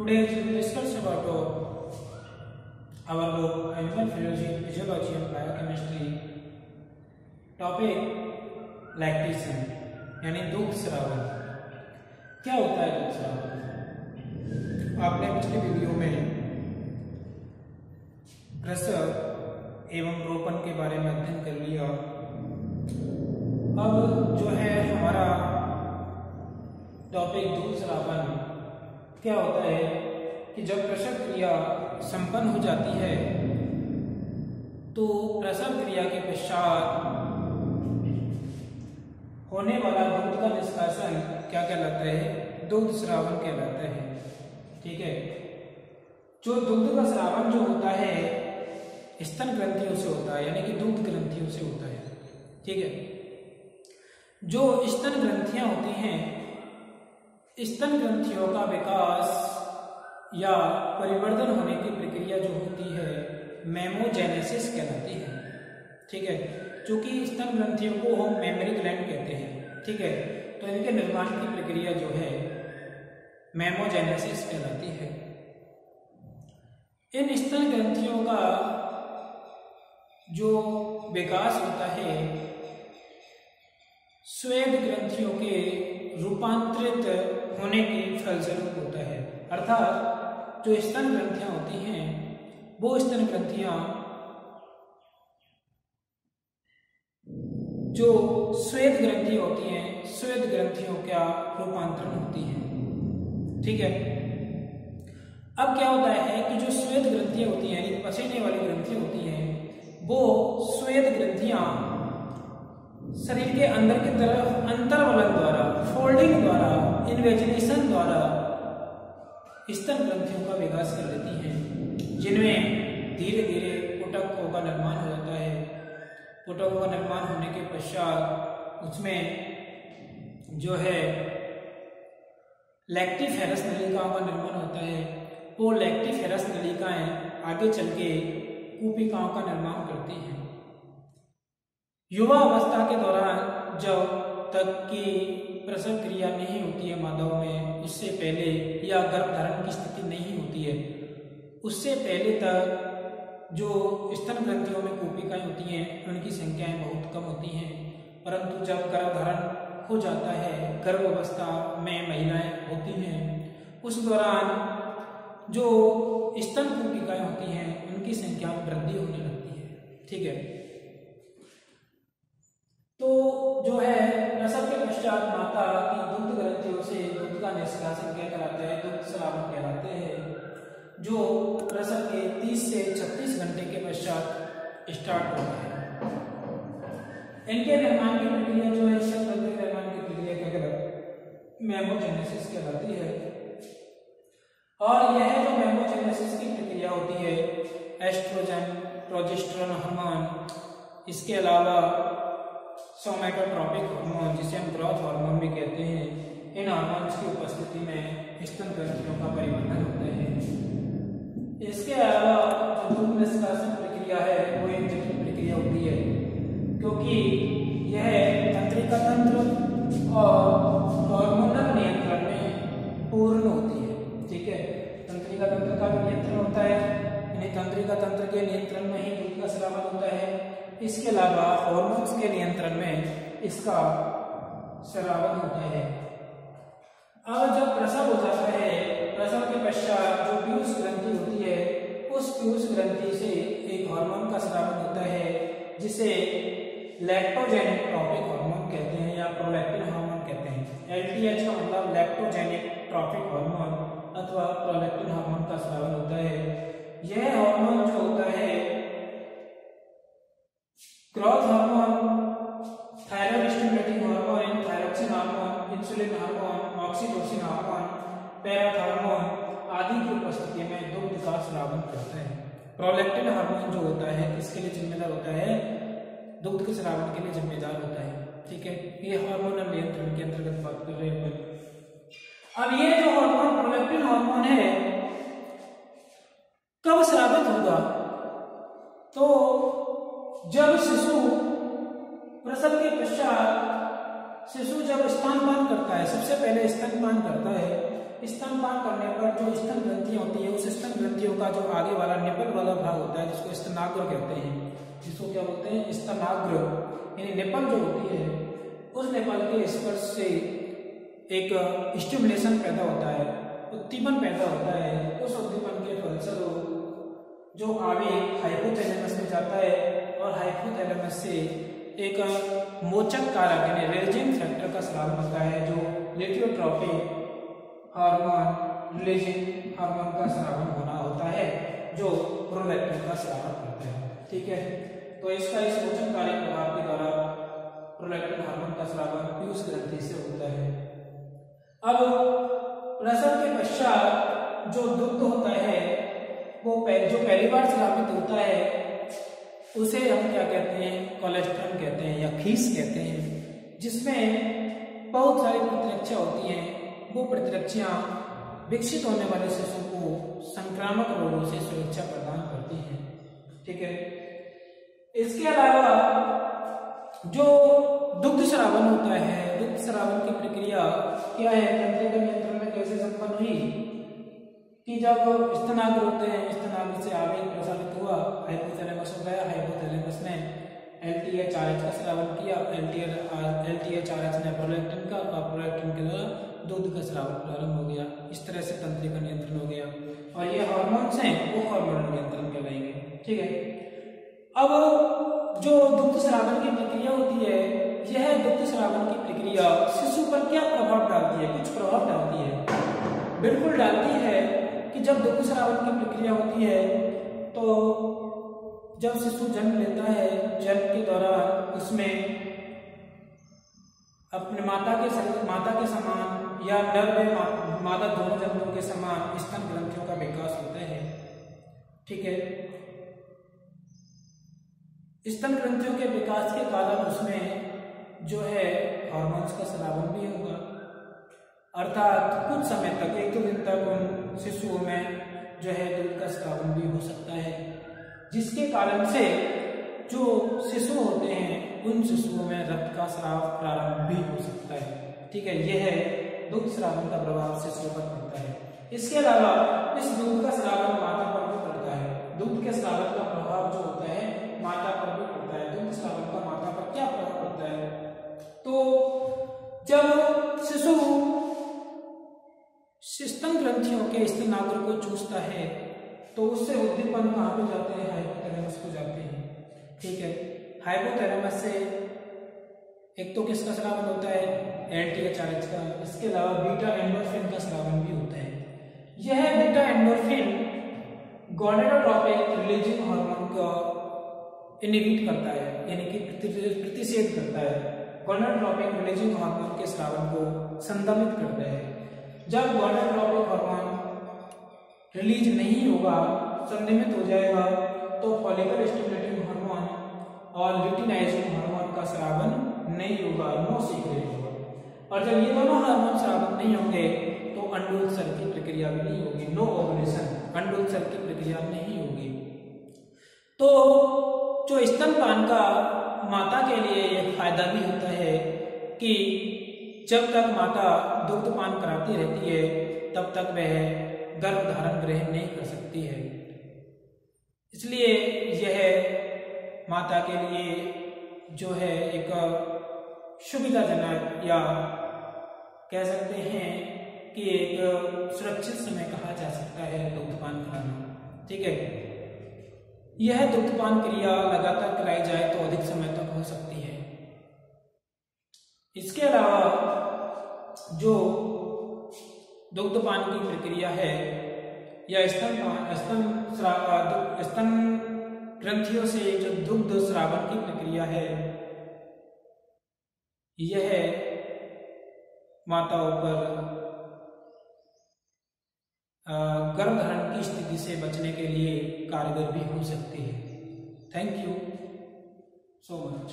Today we will discuss about our book Animal Physiology and Biochemistry. Topic lactation यानी दूध स्रावन। क्या होता है दूध स्रावन? आपने पिछले वीडियो में प्रसव एवं रोपण के बारे में अध्ययन कर लिया। अब जो है हमारा टॉपिक दूध स्रावन क्या होता है कि जब प्रसव क्रिया संपन्न हो जाती है तो प्रसव क्रिया के पश्चात होने वाला दूध का निष्कासन क्या कहलाता है? दूध स्रावन कहलाता है। ठीक है, जो दूध का स्रावन जो होता है स्तन ग्रंथियों से होता है, यानी कि दूध ग्रंथियों से होता है। ठीक है, जो स्तन ग्रंथियां होती हैं, स्तन ग्रंथियों का विकास या परिवर्तन होने की प्रक्रिया जो होती है मेमोजेनेसिस कहलाती है। ठीक है, चूंकि स्तन ग्रंथियों को हम मेमरी ग्लैंड कहते हैं। ठीक है, तो इनके निर्माण की प्रक्रिया जो है मेमोजेनेसिस कहलाती है। इन स्तन ग्रंथियों का जो विकास होता है स्वेद ग्रंथियों के रूपांतरित होने के फलस्वरूप होता है। अर्थात जो स्तन ग्रंथियां होती हैं वो स्तन ग्रंथियां जो स्वेद ग्रंथि होती हैं, स्वेद ग्रंथियों का रूपांतरण होती है। ठीक है, अब क्या होता है कि जो स्वेद ग्रंथियां होती हैं, पसीने वाली ग्रंथियां होती हैं, वो स्वेद ग्रंथियां शरीर के अंदर की तरफ अंतर्वलन द्वारा, फोल्डिंग द्वारा, इन्वेजिनेशन द्वारा स्तन ग्रंथियों का विकास कर लेती हैं, जिनमें धीरे धीरे पुटकों का निर्माण हो जाता है। पुटकों का निर्माण होने के पश्चात उसमें जो है लैक्टिफेरस नलिकाओं का निर्माण होता है। वो लैक्टिफेरस नलिकाएं आगे चल के कूपिकाओं का निर्माण करती हैं। युवा अवस्था के दौरान जब तक की प्रसव क्रिया नहीं होती है मादाओं में, उससे पहले या गर्भधारण की स्थिति नहीं होती है, उससे पहले तक जो स्तन ग्रंथियों में कूपिकाएं होती हैं उनकी संख्याएं बहुत कम होती हैं। परंतु जब गर्भधारण हो जाता है, गर्भ अवस्था में महिलाएं होती हैं, उस दौरान जो स्तन कूपिकाएं होती हैं उनकी संख्या में वृद्धि होने लगती है। ठीक है, तो जो है प्रसव के पश्चात माता की दूध ग्रंथियों से दूध का निष्कासन क्या कहलाता है? दूध स्रावन कहलाते हैं, जो प्रसव के 30 से 36 घंटे के पश्चात स्टार्ट होता है। इनके निर्माण की प्रक्रिया जो है स्तन ग्रंथि के निर्माण की प्रक्रिया क्या कहलाती है? मेमोजेनेसिस कहलाती है। और यह जो मेमोजेनेसिस की प्रक्रिया होती है एस्ट्रोजन, प्रोजेस्टेरोन हार्मोन, इसके अलावा सोमैटोट्रोपिक हार्मोन जिसे हम ग्रोथ हार्मोन भी कहते हैं, इन हार्मोन्स की उपस्थिति में स्तन ग्रंथियों का परिवर्तन होता है। इसके अलावा जो दूध निष्कासन प्रक्रिया है वो एक जटिल प्रक्रिया होती है, क्योंकि यह तंत्रिका तंत्र और हार्मोनल नियंत्रण में पूर्ण होती है। ठीक है, तंत्रिका तंत्र का भी नियंत्रण होता है, यानी तंत्रिका तंत्र के नियंत्रण में ही दूध का स्रावन होता है। इसके अलावा हार्मोन्स के नियंत्रण में इसका स्रावन होता है। अब जब प्रसव हो जाता है, प्रसव के पश्चात जो पीयूष ग्रंथि होती है उस पीयूष ग्रंथि से एक हार्मोन का स्रावन होता है जिसे लैक्टोजेनिक ट्रॉफिक हार्मोन कहते हैं या प्रोलैक्टिन हार्मोन कहते हैं। LTH का मतलब लैक्टोजेनिक ट्रॉफिक हार्मोन अथवा प्रोलैक्टिन हार्मोन का स्रावन होता है। यह हार्मोन जो होता है growth hormone, thyroid stimulating hormone, thyroxine hormone, insulin hormone, oxytocin hormone, parathormone आदि की उपस्थिति में दूध का स्रावन करता है। प्रोलैक्टिन हार्मोन जो होता है किसके लिए जिम्मेदार होता है? दूध के स्रावन के लिए जिम्मेदार होता है। ठीक है, ये हार्मोनल नियंत्रण के अंतर्गत बात कर रहे हैं। अब ये जो हार्मोन प्रोलैक्टिन हार्मोन है कब स्रावित होगा? तो जब शिशु प्रसव के पश्चात शिशु जब स्तनपान करता है, सबसे पहले स्तनपान करता है, स्तनपान करने पर जो स्तन ग्रंथियां होती है उस स्तन ग्रंथियों का जो आगे वाला निपल वाला भाग होता है जिसको स्तनाग्र कहते हैं, जिसको क्या बोलते हैं स्तनाग्र, यानी निपल जो होती है उस निपल के स्पर्श से एक स्टिमुलेशन पैदा होता है, उद्दीपन पैदा होता है। उस उद्दीपन के फलस्वरूप जो आवेग हाइपोथैलेमस में जाता है और हाइपोथैलेमस से एक मोचक कारक यानी रिलीजिंग फैक्टर का स्राव होता है जो लिटियोट्रोपिक हार्मोन रिलीजिंग हार्मोन का स्रावन होना होता है जो प्रोलैक्टिन का स्रावन करता है। ठीक है, तो इसका इस मोचक कारक प्रभाव के द्वारा प्रोलैक्टिन हार्मोन का स्रावन पीयूष ग्रंथि से होता है। अब प्रसव के पश्चात जो दुग्ध होता है वो जो पहली बार स्रावित होता है उसे हम क्या कहते हैं कोलेस्ट्रॉल कहते हैं या खीस कहते हैं, जिसमें बहुत सारी प्रतिरक्षा होती हैं। वो प्रतिरक्षाएं विकसित होने वाले शिशु को संक्रामक रोगों से सुरक्षा प्रदान करती हैं। ठीक है, इसके अलावा जो दुग्ध स्रावन होता है, दुग्ध स्रावन की प्रक्रिया क्या है, तंत्रिका नियंत्रण में कैसे संपन्न हुई कि जब स्तनाग्र होते हैं, स्तनाग्र से आवेग प्रसारित हुआ, हाइपोथैलेमस हो गया, हाइपोथैलेमस ने LTHRH का स्रावन किया, LTHRH ने प्रोलैक्टिन का, और प्रोलैक्टिन के द्वारा दूध का स्रावन प्रारंभ हो गया। इस तरह से तंत्रिका नियंत्रण हो गया और ये हार्मोन्स हैं वो हार्मोनल नियंत्रण कहलाएंगे। ठीक है, अब जो दुग्ध स्रावन की प्रक्रिया होती है, यह दुग्ध स्रावन की प्रक्रिया शिशु पर क्या प्रभाव डालती है? कुछ प्रभाव डालती है, बिल्कुल डालती है कि जब दुग्ध स्रावन की प्रक्रिया होती है तो जब शिशु जन्म लेता है, जन्म के दौरान उसमें अपने माता के समान या नर में मादा दोनों जन्मों के समान स्तन ग्रंथियों का विकास होता है। ठीक है, स्तन ग्रंथियों के विकास के कारण उसमें जो है हार्मोन्स का स्रावन भी होगा, अर्थात कुछ समय तक 1-2 दिन तक उन शिशुओं में जो है दूध का स्रावन भी हो सकता है, जिसके कारण से जो शिशु होते हैं उन शिशुओं में रक्त का स्राव प्रारंभ भी हो सकता है। ठीक है, यह है दुग्ध स्रावन का प्रभाव शिशु पर पड़ता है। इसके अलावा इस दूध का स्रावन माता पर भी पड़ता है। दूध के स्रावन का प्रभाव जो होता है माता पर भी पड़ता है। दूध स्रावन का माता पर क्या प्रभाव पड़ता है? तो जब शिशु स्तन ग्रंथियों के स्तनाग्र को चूसता है तो उससे उद्दीपन कहाँ पे जाते हैं? हाइपोथैलेमस को जाते हैं। ठीक है, हाइपोथैलेमस से एक तो किसका स्रावन होता है? LTHRH का। इसके अलावा बीटा एंडोर्फिन का स्रावन भी होता है। यह beta endorphin gonadotropic releasing hormone का इनहिबिट करता है, यानी कि प्रतिषेध करता है। गोनेडोट्रोपिक रिलीजिंग हार्मोन के स्रावन को संदमित करता है। जब गोनेडोट्रोपिक हार्मोन रिलीज नहीं होगा, संदमित हो जाएगा, तो फॉलिकल स्टिमुलेटिंग हार्मोन और लुटिनाइजिंग हार्मोन का स्रावन नहीं होगा, नो सीक्रेट होगा। और जब ये दोनों हार्मोन स्रावन नहीं होंगे तो अंडोत्सर्ग की प्रक्रिया भी नहीं होगी, नो ओव्यूलेशन, अंडोत्सर्ग की प्रक्रिया नहीं होगी। तो जो स्तनपान का माता के लिए यह फायदा भी होता है कि जब तक माता दुग्धपान कराती रहती है तब तक वह गर्भ धारण ग्रहण नहीं कर सकती है। इसलिए यह माता के लिए जो है एक सुविधाजनक या कह सकते हैं कि एक सुरक्षित समय कहा जा सकता है दुग्धपान कराना। ठीक है, यह दुग्धपान क्रिया लगातार कराई जाए तो अधिक समय तक हो सकती है। इसके अलावा जो दुग्धपान की प्रक्रिया है या स्तन ग्रंथियों से जो दुग्ध स्रावन की प्रक्रिया है, यह माताओं पर गर्भधारण की स्थिति से बचने के लिए कारगर भी हो सकती है। Thank you so much.